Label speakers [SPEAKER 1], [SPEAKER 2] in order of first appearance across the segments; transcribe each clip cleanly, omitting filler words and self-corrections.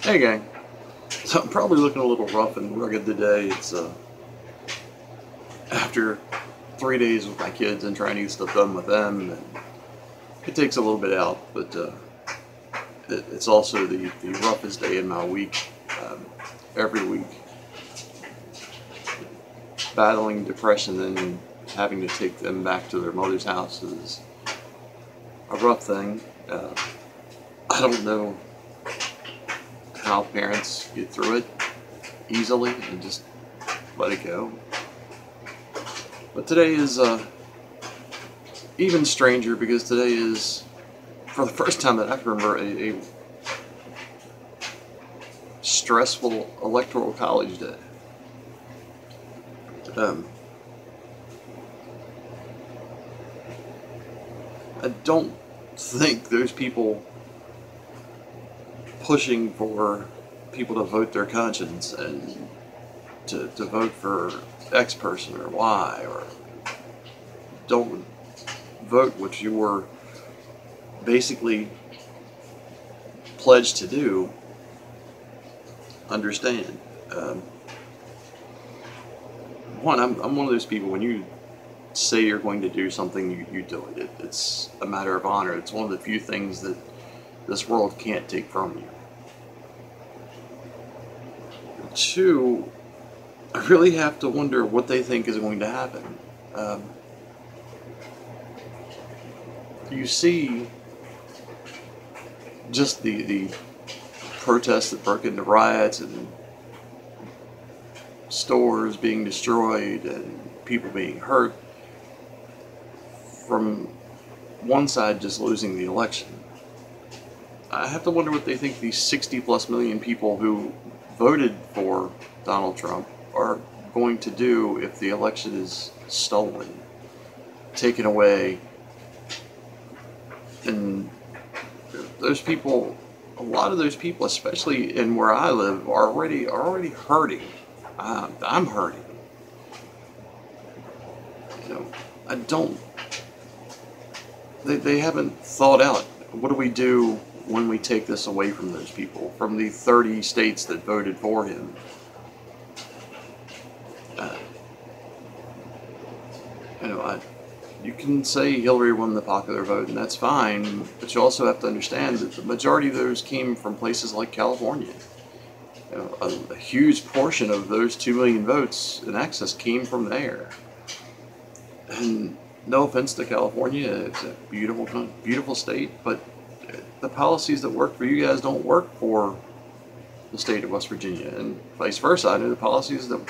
[SPEAKER 1] Hey gang, so I'm probably looking a little rough and rugged today. It's after 3 days with my kids and trying to get stuff done with them, and it takes a little bit out, but it's also the roughest day in my week, every week. Battling depression and having to take them back to their mother's house is a rough thing. I don't know how parents get through it easily and just let it go. But today is even stranger, because today is, for the first time that I can remember, a stressful Electoral College day. I don't think those people pushing for people to vote their conscience and to vote for X person or Y, or don't vote what you were basically pledged to do, understand. One, I'm one of those people, when you say you're going to do something, you do it. It's a matter of honor. It's one of the few things that this world can't take from you. Two, I really have to wonder what they think is going to happen. You see just the protests that broke into riots and stores being destroyed and people being hurt from one side just losing the election. I have to wonder what they think these 60+ million people who voted for Donald Trump are going to do if the election is stolen, taken away. And those people, a lot of those people, especially in where I live, are already hurting. I'm hurting. You know, I don't. They haven't thought out, what do we do when we take this away from those people, from the 30 states that voted for him? You can say Hillary won the popular vote, and that's fine, but you also have to understand that the majority of those came from places like California. You know, a huge portion of those 2 million votes in excess came from there. And no offense to California, it's a beautiful state, but the policies that work for you guys don't work for the state of West Virginia, and vice versa. I know the policies that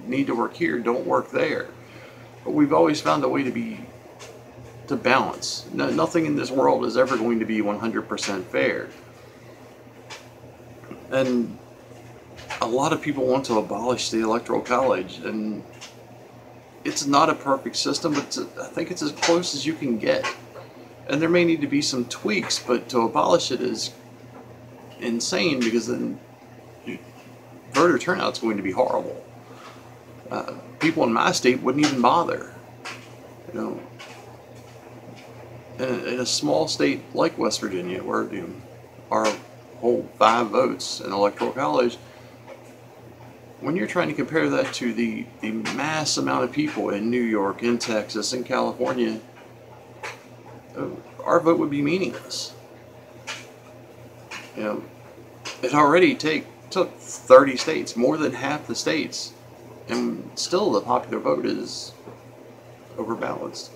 [SPEAKER 1] need to work here don't work there. But we've always found a way to balance. Nothing in this world is ever going to be 100% fair. And a lot of people want to abolish the Electoral College, and it's not a perfect system, but I think it's as close as you can get. And there may need to be some tweaks, but to abolish it is insane, because then voter turnout is going to be horrible. People in my state wouldn't even bother. You know, in a small state like West Virginia, where our whole 5 votes in Electoral College, when you're trying to compare that to the mass amount of people in New York, in Texas, in California, our vote would be meaningless. You know, it already took 30 states, more than half the states, and still the popular vote is overbalanced.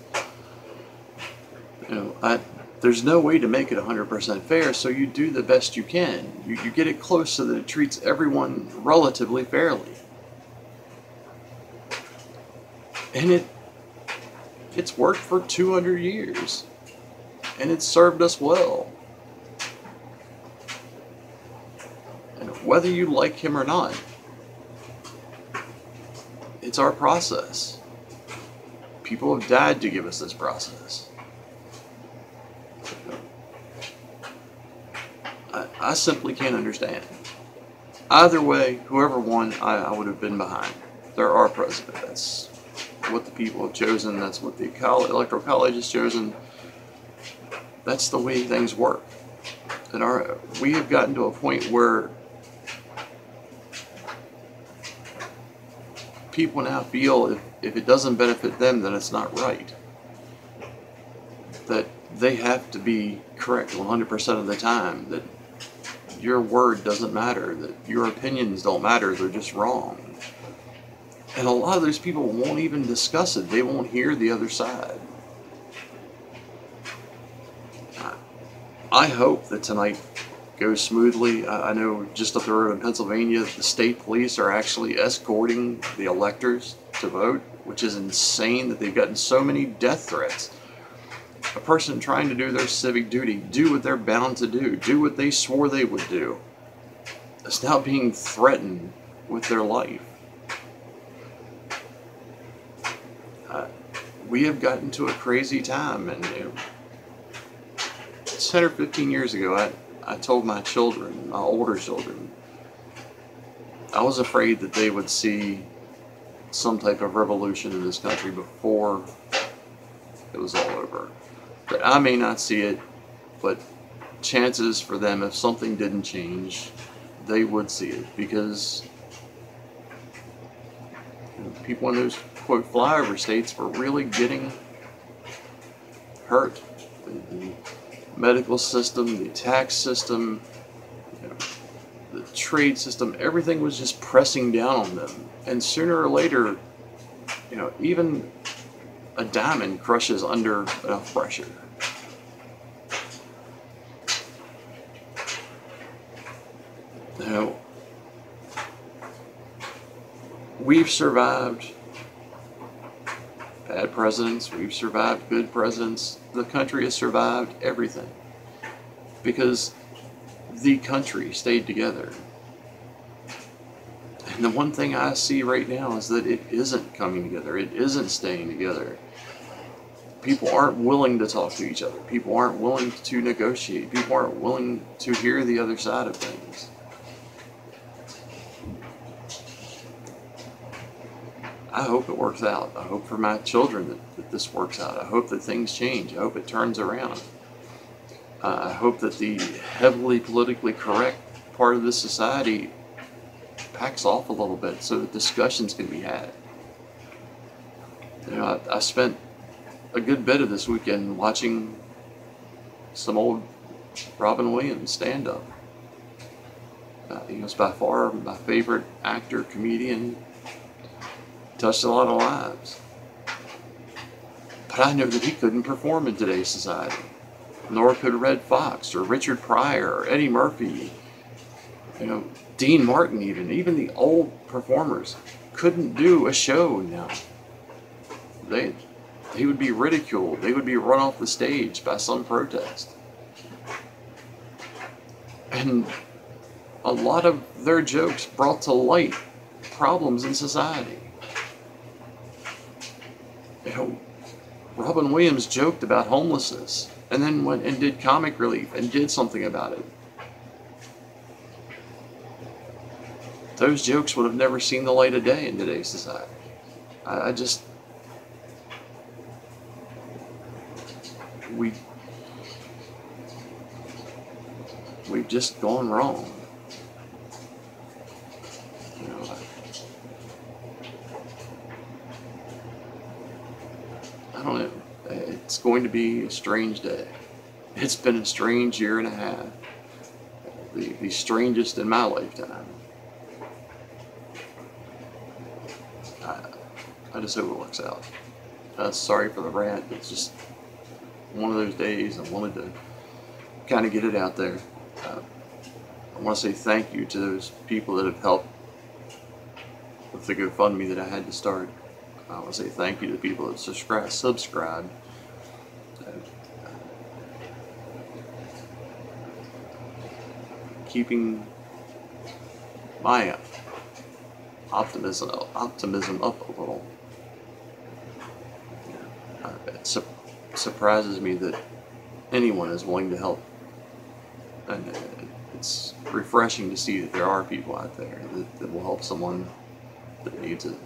[SPEAKER 1] You know, there's no way to make it 100% fair, so you do the best you can. You get it close so that it treats everyone relatively fairly. And it's worked for 200 years, and it's served us well. And whether you like him or not, it's our process. People have died to give us this process. I simply can't understand. Either way, whoever won, I would have been behind. They're our president. That's what the people have chosen. That's what the Electoral College has chosen. That's the way things work. And we have gotten to a point where people now feel if it doesn't benefit them, then it's not right. That they have to be correct 100% of the time. That your word doesn't matter. That your opinions don't matter. They're just wrong. And a lot of those people won't even discuss it. They won't hear the other side. I hope that tonight goes smoothly. I know just up the road in Pennsylvania, the state police are actually escorting the electors to vote, which is insane that they've gotten so many death threats. A person trying to do their civic duty, do what they're bound to do what they swore they would do, is now being threatened with their life. We have gotten to a crazy time, and 10 or 15 years ago, I told my children, my older children, I was afraid that they would see some type of revolution in this country before it was all over. That I may not see it, but chances for them, if something didn't change, they would see it, because people in those quote flyover states were really getting hurt. The medical system, the tax system, the trade system, everything was just pressing down on them. And sooner or later, even a diamond crushes under enough pressure. We've survived bad presidents, we've survived good presidents. The country has survived everything because the country stayed together. And the one thing I see right now is that it isn't coming together. It isn't staying together. People aren't willing to talk to each other. People aren't willing to negotiate. People aren't willing to hear the other side of things. I hope it works out. I hope for my children that this works out. I hope that things change. I hope it turns around. I hope that the heavily politically correct part of this society backs off a little bit so that discussions can be had. I spent a good bit of this weekend watching some old Robin Williams stand-up. He was by far my favorite actor, comedian. Touched a lot of lives. But I know that he couldn't perform in today's society. Nor could Red Fox or Richard Pryor or Eddie Murphy. Dean Martin even the old performers couldn't do a show now. They would be ridiculed. They would be run off the stage by some protest. And a lot of their jokes brought to light problems in society. Robin Williams joked about homelessness and then went and did comic relief and did something about it. Those jokes would have never seen the light of day in today's society. We've just gone wrong. I don't know. It's going to be a strange day. It's been a strange year and a half. The strangest in my lifetime. I just hope it works out. Sorry for the rant. It's just one of those days. I wanted to kind of get it out there. I want to say thank you to those people that have helped with the GoFundMe that I had to start. I want to say thank you to the people that subscribed. Keeping my optimism up a little. It surprises me that anyone is willing to help, and it's refreshing to see that there are people out there that will help someone that needs it.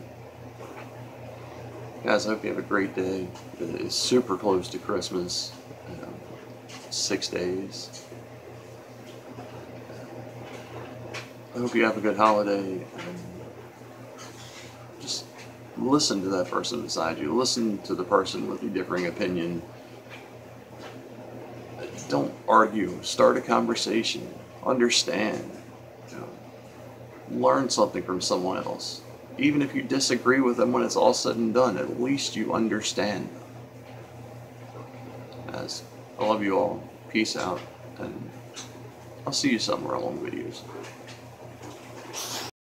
[SPEAKER 1] Guys, I hope you have a great day. It's super close to Christmas. 6 days. I hope you have a good holiday. Just listen to that person beside you. Listen to the person with the differing opinion. Don't argue. Start a conversation. Understand. Learn something from someone else. Even if you disagree with them when it's all said and done, at least you understand them. Guys, I love you all. Peace out. And I'll see you somewhere along videos.